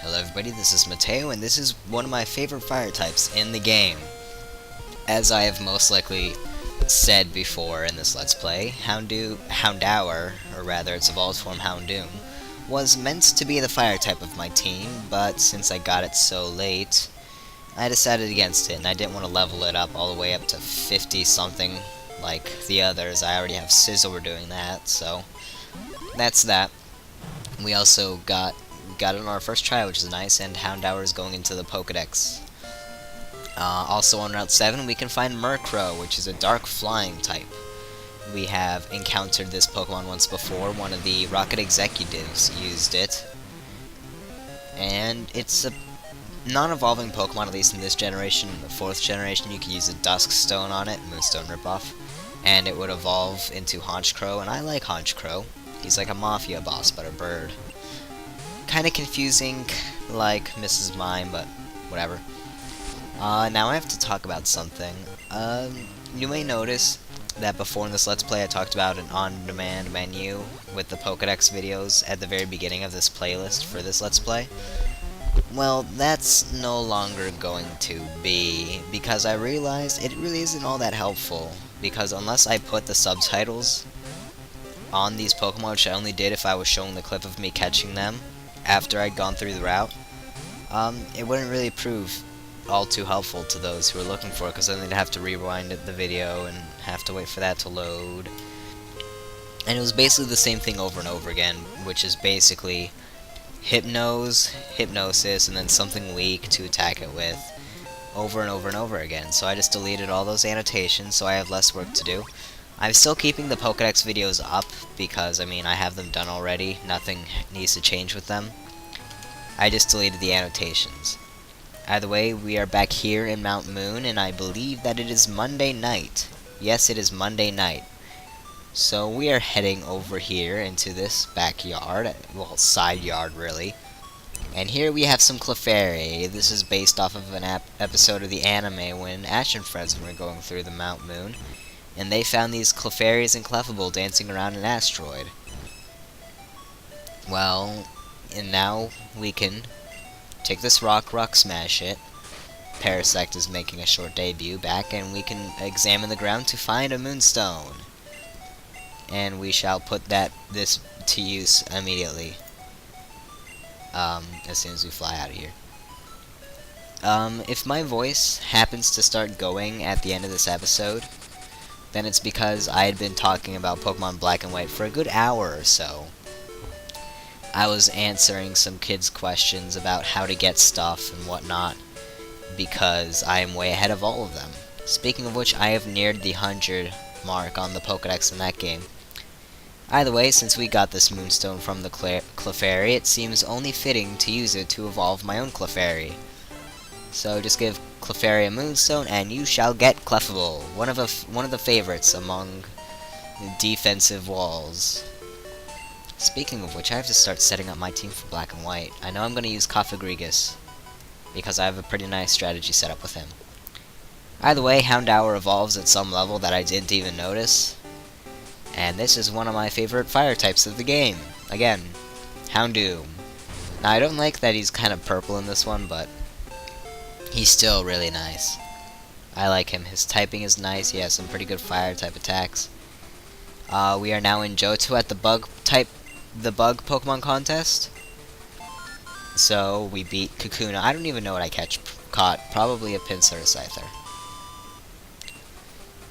Hello everybody, this is Mateo, and this is one of my favorite fire types in the game. As I have most likely said before in this Let's Play, Houndour, or rather its evolved form Houndoom, was meant to be the fire type of my team, but since I got it so late, I decided against it, and I didn't want to level it up all the way up to 50 something like the others. I already have Sizzle doing that, so that's that. We also got it on our first try, which is nice, and Houndour is going into the Pokédex. Also on Route 7, we can find Murkrow, which is a dark flying type. We have encountered this Pokemon once before. One of the Rocket executives used it. And it's a non-evolving Pokemon, at least in this generation. In the 4th generation, you could use a Dusk Stone on it, Moonstone ripoff, and it would evolve into Honchkrow, and I like Honchkrow. He's like a Mafia boss, but a bird. Kinda confusing, like Mrs. Mime, but whatever. Now I have to talk about something. You may notice that before in this Let's Play I talked about an on-demand menu with the Pokédex videos at the very beginning of this playlist for this Let's Play. Well, that's no longer going to be, because I realized it really isn't all that helpful, because unless I put the subtitles on these Pokemon, which I only did if I was showing the clip of me catching them after I'd gone through the route, it wouldn't really prove all too helpful to those who are looking for it, because then they'd have to rewind the video and have to wait for that to load. And it was basically the same thing over and over again, which is basically Hypnosis, and then something weak to attack it with, over and over and over again. So I just deleted all those annotations, so I have less work to do. I'm still keeping the Pokédex videos up, because, I mean, I have them done already. Nothing needs to change with them. I just deleted the annotations. Either way, we are back here in Mount Moon, and I believe that it is Monday night. Yes, it is Monday night. So we are heading over here into this backyard, well, side yard, really. And here we have some Clefairy. This is based off of an episode of the anime when Ash and friends were going through the Mount Moon, and they found these Clefairies and Clefable dancing around an asteroid. Well, and now we can take this rock smash it. Parasect is making a short debut back, and we can examine the ground to find a Moonstone. And we shall put this to use immediately. As soon as we fly out of here. If my voice happens to start going at the end of this episode, then it's because I had been talking about Pokemon Black and White for a good hour or so. I was answering some kids' questions about how to get stuff and whatnot, because I am way ahead of all of them. Speaking of which, I have neared the 100 mark on the Pokédex in that game. Either way, since we got this Moonstone from the Clefairy, it seems only fitting to use it to evolve my own Clefairy. So just give Clefairy a Moonstone, and you shall get Clefable, one of the favorites among the defensive walls. Speaking of which, I have to start setting up my team for Black and White. I know I'm going to use Cofagrigus, because I have a pretty nice strategy set up with him. Either way, Houndour evolves at some level that I didn't even notice. And this is one of my favorite fire types of the game. Again, Houndoom. Now, I don't like that he's kind of purple in this one, but he's still really nice. I like him. His typing is nice. He has some pretty good fire type attacks. We are now in Johto at the bug Pokemon contest. So we beat Kakuna. I don't even know what I caught. Probably a Pinsir or Scyther.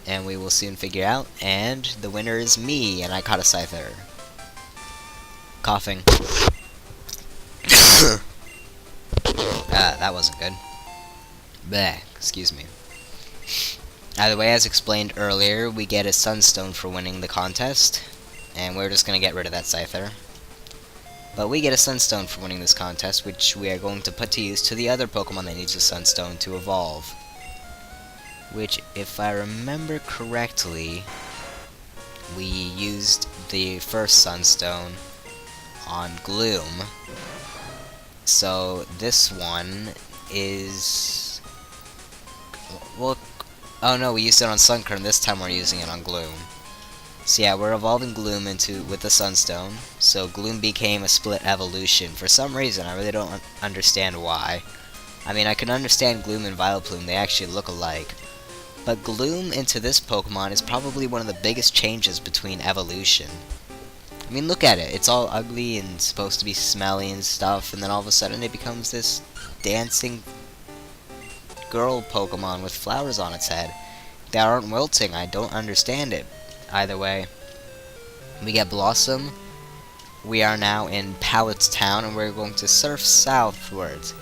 And we will soon figure out. And the winner is me, and I caught a Scyther. Coughing. That wasn't good. Bleh, excuse me. Either way, as explained earlier, we get a Sunstone for winning the contest. And we're just going to get rid of that Scyther. But we get a Sunstone for winning this contest, which we are going to put to use to the other Pokemon that needs a Sunstone to evolve. Which, if I remember correctly, we used the first Sunstone on Gloom. So this one is... well, oh no, we used it on Sunkern. This time we're using it on Gloom. So yeah, we're evolving Gloom with the Sunstone. So Gloom became a split evolution. For some reason, I really don't understand why. I mean, I can understand Gloom and Vileplume, they actually look alike. But Gloom into this Pokemon is probably one of the biggest changes between evolution. I mean, look at it. It's all ugly and supposed to be smelly and stuff, and then all of a sudden it becomes this dancing girl Pokemon with flowers on its head. They aren't wilting. I don't understand it. Either way, we get Blossom. We are now in Pallet's Town, and we're going to surf southwards.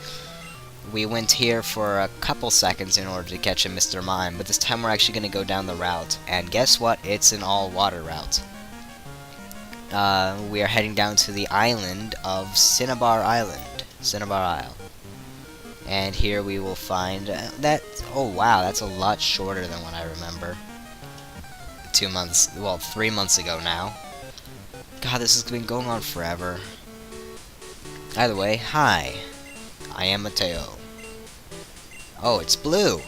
We went here for a couple seconds in order to catch a Mr. Mime, but this time we're actually going to go down the route. And guess what? It's an all-water route. We are heading down to the island of Cinnabar Isle. And here we will find that. Oh wow, that's a lot shorter than what I remember. 3 months ago now. God, this has been going on forever. Either way, hi. I am Mateo. Oh, it's Blue.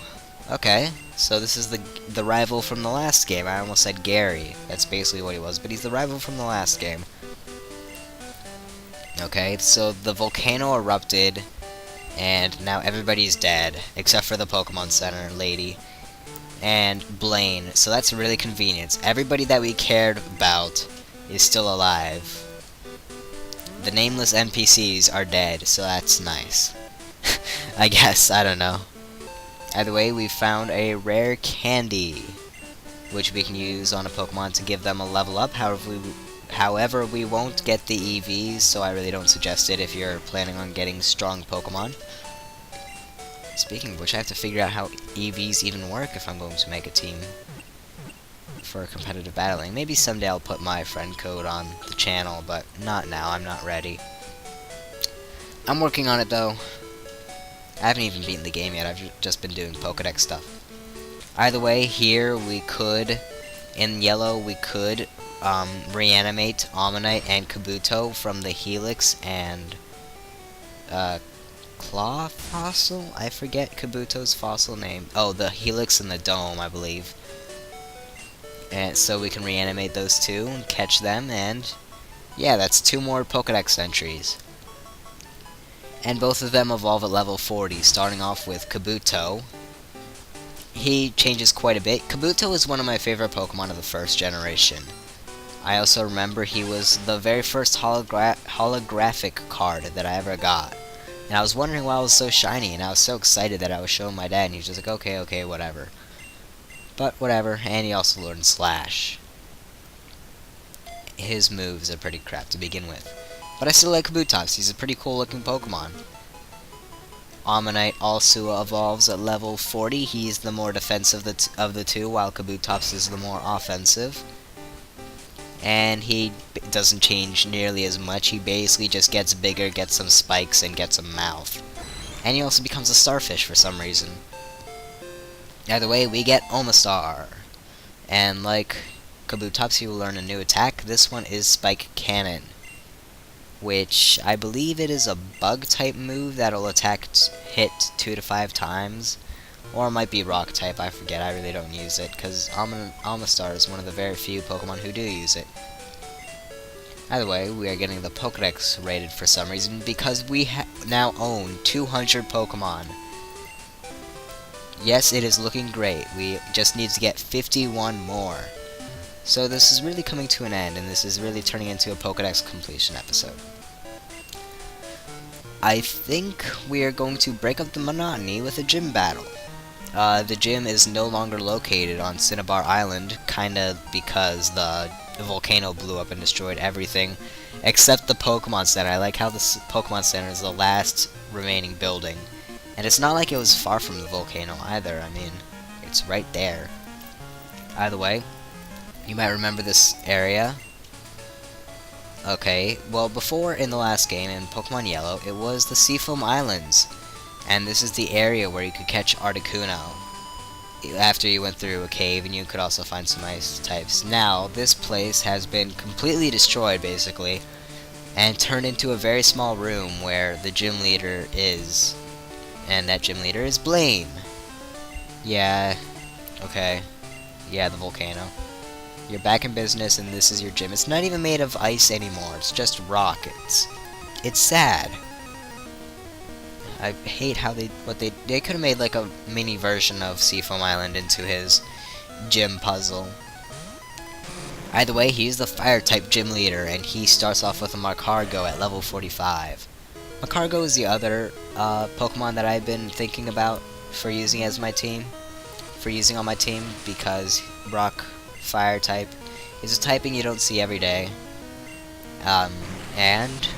Okay, so this is the rival from the last game. I almost said Gary. That's basically what he was, but he's the rival from the last game. Okay, so the volcano erupted, and now everybody's dead, except for the Pokemon Center lady and Blaine. So that's really convenient. Everybody that we cared about is still alive. The nameless NPCs are dead, so that's nice. I guess, I don't know. Either way, we found a rare candy, which we can use on a Pokemon to give them a level up. However, we won't get the EVs, so I really don't suggest it if you're planning on getting strong Pokemon. Speaking of which, I have to figure out how EVs even work if I'm going to make a team for competitive battling. Maybe someday I'll put my friend code on the channel, but not now. I'm not ready. I'm working on it, though. I haven't even beaten the game yet. I've just been doing Pokedex stuff. Either way, here we could, in yellow, we could reanimate Ammonite and Kabuto from the Helix and Claw fossil? I forget Kabuto's fossil name. Oh, the Helix and the Dome, I believe. And so we can reanimate those two and catch them, and yeah, that's 2 more Pokedex entries. And both of them evolve at level 40, starting off with Kabuto. He changes quite a bit. Kabuto is one of my favorite Pokemon of the first generation. I also remember he was the very first holographic card that I ever got. And I was wondering why it was so shiny, and I was so excited that I was showing my dad, and he was just like, okay, whatever. But whatever, and he also learned Slash. His moves are pretty crap to begin with. But I still like Kabutops. He's a pretty cool looking Pokemon. Ammonite also evolves at level 40. He's the more defensive of the two, while Kabutops is the more offensive. And he doesn't change nearly as much. He basically just gets bigger, gets some spikes, and gets a mouth. And he also becomes a starfish for some reason. Either way, we get Omastar. And like Kabutops, he will learn a new attack. This one is Spike Cannon, which I believe it is a bug type move that'll hit 2 to 5 times, or it might be rock type. I forget. I really don't use it because Omastar is one of the very few Pokemon who do use it. Either way, we are getting the Pokedex rated for some reason because we now own 200 Pokemon. Yes, it is looking great. We just need to get 51 more. So this is really coming to an end, and this is really turning into a Pokedex completion episode. I think we are going to break up the monotony with a gym battle. The gym is no longer located on Cinnabar Island, kinda because the volcano blew up and destroyed everything, except the Pokemon Center. I like how the Pokemon Center is the last remaining building. And it's not like it was far from the volcano either. I mean, it's right there. Either way, you might remember this area. Okay, well, before in the last game, in Pokemon Yellow, it was the Seafoam Islands. And this is the area where you could catch Articuno after you went through a cave, and you could also find some ice types. Now, this place has been completely destroyed, basically, and turned into a very small room where the gym leader is. And that gym leader is Blaine. Yeah, okay. Yeah, the volcano. You're back in business, and this is your gym. It's not even made of ice anymore. It's just rock. It's sad. I hate how they could have made like a mini version of Seafoam Island into his gym puzzle. Either way, he's the fire type gym leader, and he starts off with a Macargo at level 45. Macargo is the other Pokemon that I've been thinking about for using as my team, on my team, because rock fire type is a typing you don't see every day, and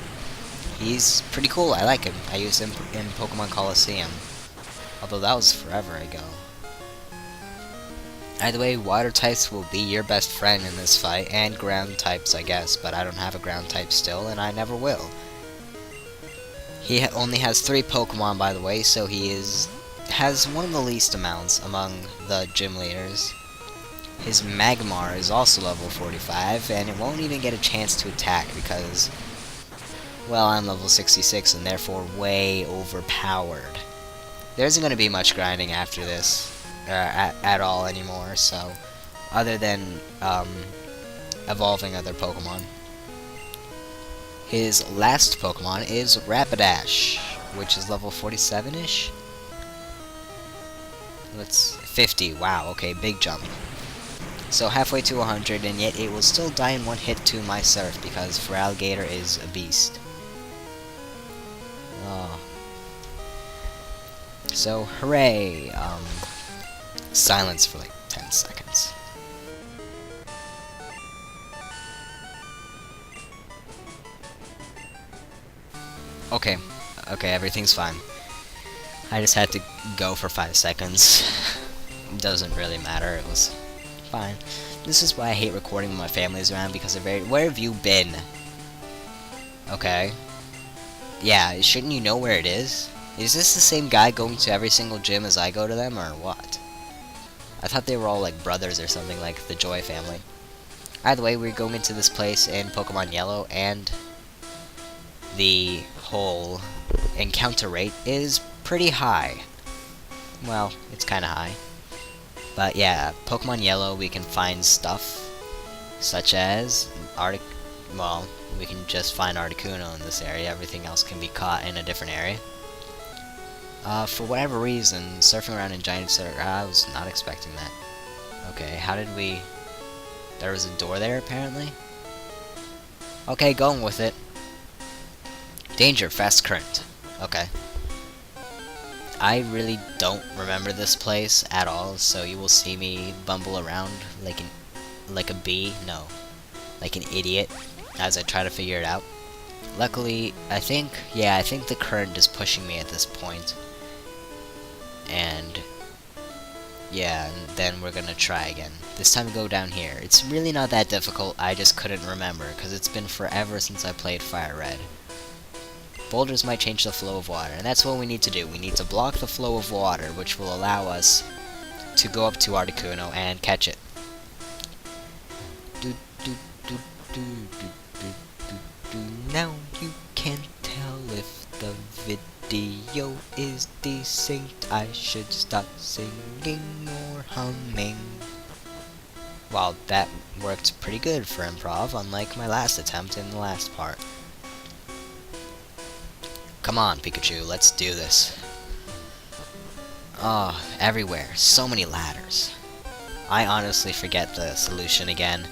he's pretty cool. I like him. I used him in Pokemon Coliseum, although that was forever ago. Either way, water types will be your best friend in this fight, and ground types, I guess, but I don't have a ground type still, and I never will. He only has 3 Pokemon, by the way, so he has one of the least amounts among the gym leaders. His Magmar is also level 45, and it won't even get a chance to attack because, well, I'm level 66 and therefore way overpowered. There isn't going to be much grinding after this. At all anymore, so other than evolving other Pokemon. His last Pokemon is Rapidash, which is level 47-ish. Let's 50. Wow, okay, big jump. So halfway to 100, and yet it will still die in one hit to my Surf because Feraligatr is a beast. Oh. So hooray! Silence for like 10 seconds. Okay, everything's fine. I just had to go for 5 seconds. Doesn't really matter, it was fine. This is why I hate recording when my family's around, because they're very— where have you been? Okay. Yeah, shouldn't you know where it is? Is this the same guy going to every single gym as I go to them, or what? I thought they were all like brothers or something, like the Joy family. Either way, we're going into this place in Pokemon Yellow, and the whole encounter rate is pretty high. Well, it's kinda high. But yeah, Pokemon Yellow, we can find stuff such as well, we can just find Articuno in this area. Everything else can be caught in a different area. For whatever reason, surfing around in Giant Circle, I was not expecting that. Okay, how did we— there was a door there, apparently? Okay, going with it. Danger, fast current. Okay. I really don't remember this place at all, so you will see me bumble around like a bee, no, like an idiot, as I try to figure it out. Luckily, I think the current is pushing me at this point. And yeah, and then we're gonna try again. This time we go down here. It's really not that difficult, I just couldn't remember, because it's been forever since I played Fire Red. Boulders might change the flow of water, and that's what we need to do. We need to block the flow of water, which will allow us to go up to Articuno and catch it. Now you can't tell if the video is decent. I should start singing or humming. Wow, that worked pretty good for improv, unlike my last attempt in the last part. Come on, Pikachu, let's do this. Oh, everywhere. So many ladders. I honestly forget the solution again.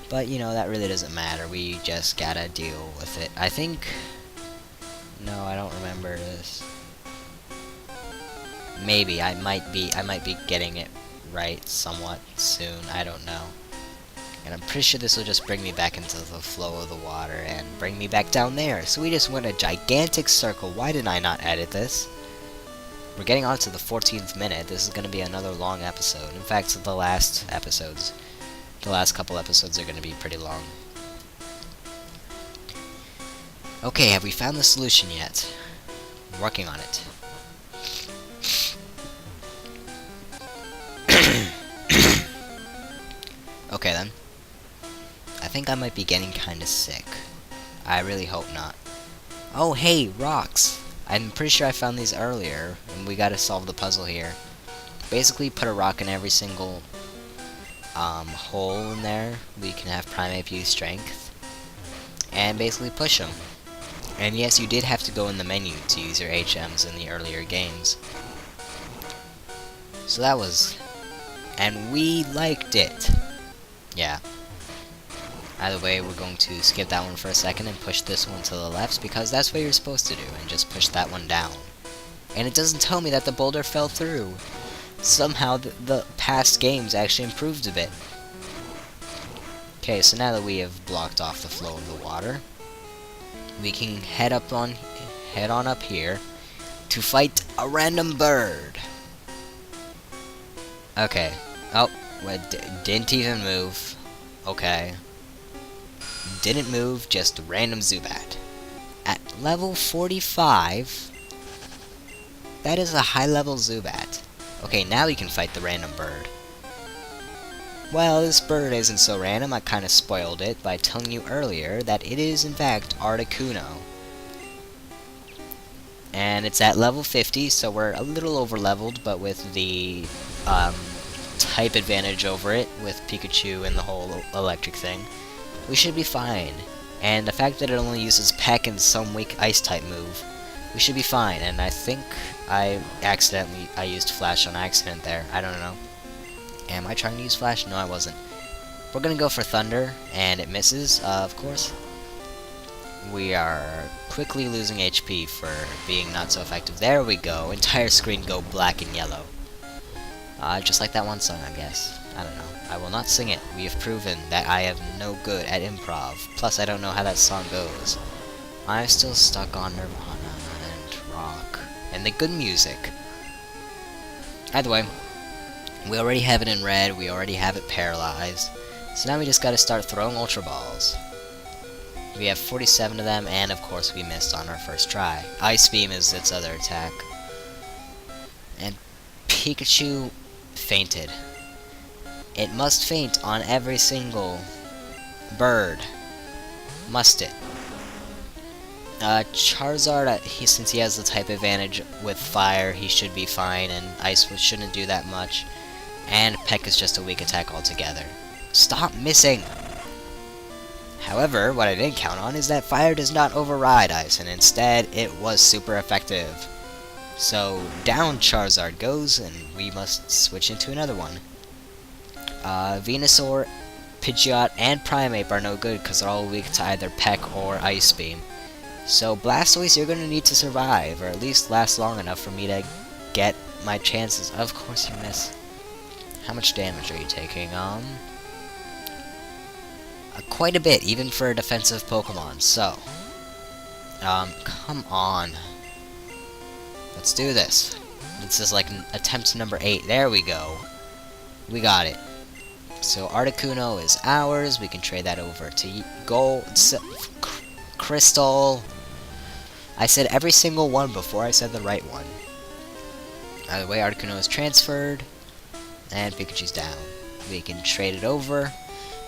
But, you know, that really doesn't matter. We just gotta deal with it. I think— no, I don't remember this. Maybe. I might be getting it right somewhat soon. I don't know. And I'm pretty sure this will just bring me back into the flow of the water and bring me back down there. So we just went a gigantic circle. Why did I not edit this? We're getting on to the 14th minute. This is going to be another long episode. In fact, the last couple episodes are going to be pretty long. Okay, have we found the solution yet? I'm working on it. Okay then. I think I might be getting kinda sick. I really hope not. Oh hey, rocks! I'm pretty sure I found these earlier, and we gotta solve the puzzle here. Basically put a rock in every single hole in there, we can have Primeape use Strength, and basically push him. And yes, you did have to go in the menu to use your HMs in the earlier games. So that was... and we liked it! Yeah. Either way, we're going to skip that one for a second and push this one to the left, because that's what you're supposed to do, and just push that one down. And it doesn't tell me that the boulder fell through. Somehow the past games actually improved a bit. Okay, so now that we have blocked off the flow of the water, we can head on up here to fight a random bird. Okay. Oh, well, didn't even move. Okay. Didn't move, just a random Zubat. At level 45, that is a high level Zubat. Okay, now we can fight the random bird. Well, this bird isn't so random. I kinda spoiled it by telling you earlier that it is in fact Articuno. And it's at level 50, so we're a little over leveled, but with the type advantage over it, with Pikachu and the whole electric thing, we should be fine. And the fact that it only uses Peck and some weak ice type move, we should be fine. And I think I used Flash on accident there. I don't know. Am I trying to use Flash? No, I wasn't. We're gonna go for Thunder, and it misses, of course. We are quickly losing HP for being not so effective. There we go. Entire screen go black and yellow. Just like that one song, I guess. I don't know. I will not sing it. We have proven that I am no good at improv. Plus, I don't know how that song goes. I'm still stuck on Nirvana and rock and the good music. Either way, we already have it in red. We already have it paralyzed. So now we just gotta start throwing Ultra Balls. We have 47 of them, and of course we missed on our first try. Ice Beam is its other attack. And Pikachu fainted. It must faint on every single bird. Must it? Charizard, since he has the type advantage with fire, he should be fine, and ice shouldn't do that much. And Peck is just a weak attack altogether. Stop missing! However, what I didn't count on is that fire does not override ice, and instead it was super effective. So down Charizard goes, and we must switch into another one. Venusaur, Pidgeot, and Primeape are no good because they're all weak to either Peck or Ice Beam. So Blastoise, you're going to need to survive, or at least last long enough for me to get my chances. Of course you miss. How much damage are you taking? Quite a bit, even for a defensive Pokemon, so... come on. Let's do this. This is like attempt number 8. There we go. We got it. So Articuno is ours. We can trade that over to Gold, Crystal. I said every single one before I said the right one. Either way, Articuno is transferred, and Pikachu's down. We can trade it over,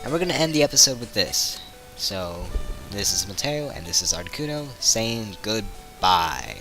and we're going to end the episode with this. So, this is Mateo, and this is Articuno, saying goodbye.